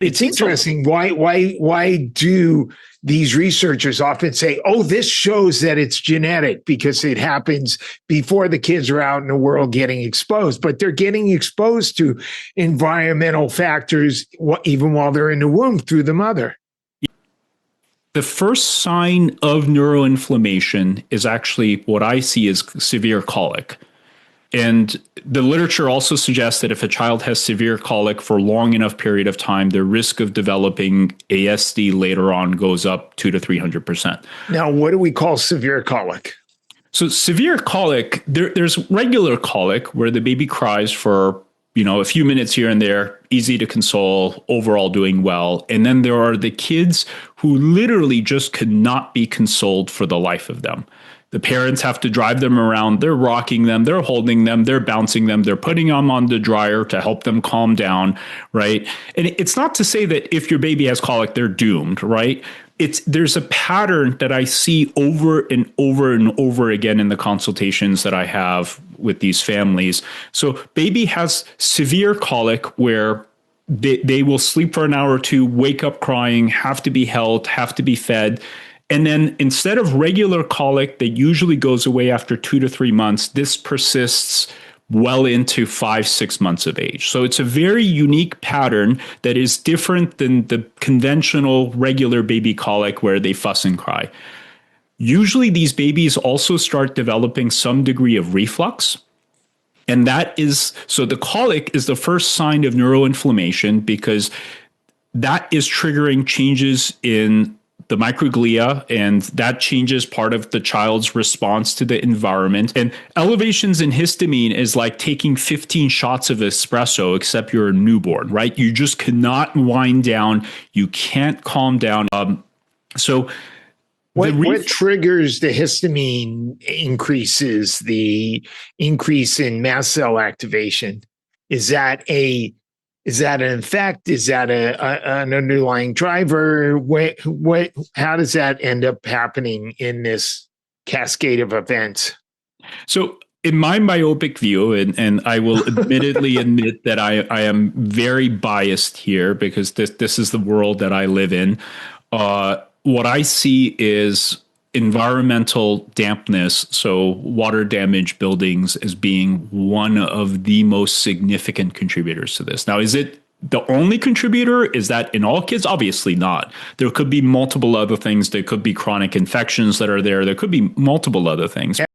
It's interesting. Why do these researchers often say, oh, this shows that it's genetic because it happens before the kids are out in the world getting exposed, but they're getting exposed to environmental factors even while they're in the womb through the mother. The first sign of neuroinflammation is actually what I see as severe colic. And the literature also suggests that if a child has severe colic for a long enough period of time, the risk of developing ASD later on goes up 200 to 300%. Now, what do we call severe colic? So severe colic, there's regular colic where the baby cries for a few minutes here and there, easy to console, overall doing well. And then there are the kids who literally just could not be consoled for the life of them. The parents have to drive them around. They're rocking them. They're holding them. They're bouncing them. They're putting them on the dryer to help them calm down, right? And it's not to say that if your baby has colic, they're doomed, right? There's a pattern that I see over and over and over again in the consultations that I have with these families. So baby has severe colic where they will sleep for an hour or two, wake up crying, have to be held, have to be fed. And then instead of regular colic that usually goes away after 2 to 3 months, this persists well into 5-6 months of age. So it's a very unique pattern that is different than the conventional regular baby colic where they fuss and cry. Usually these babies also start developing some degree of reflux. And so the colic is the first sign of neuroinflammation because that is triggering changes in the microglia, and that changes part of the child's response to the environment. And elevations in histamine is like taking 15 shots of espresso, except you're a newborn, right? You just cannot wind down. You can't calm down. What triggers the histamine increases the increase in mast cell activation? Is that an effect? Is that an underlying driver? How does that end up happening in this cascade of events? So in my myopic view, and I will admittedly admit that I am very biased here because this is the world that I live in. What I see is environmental dampness, so water damage buildings, as being one of the most significant contributors to this. Now, is it the only contributor? Is that in all kids? Obviously not. There could be multiple other things. There could be chronic infections that are there. There could be multiple other things.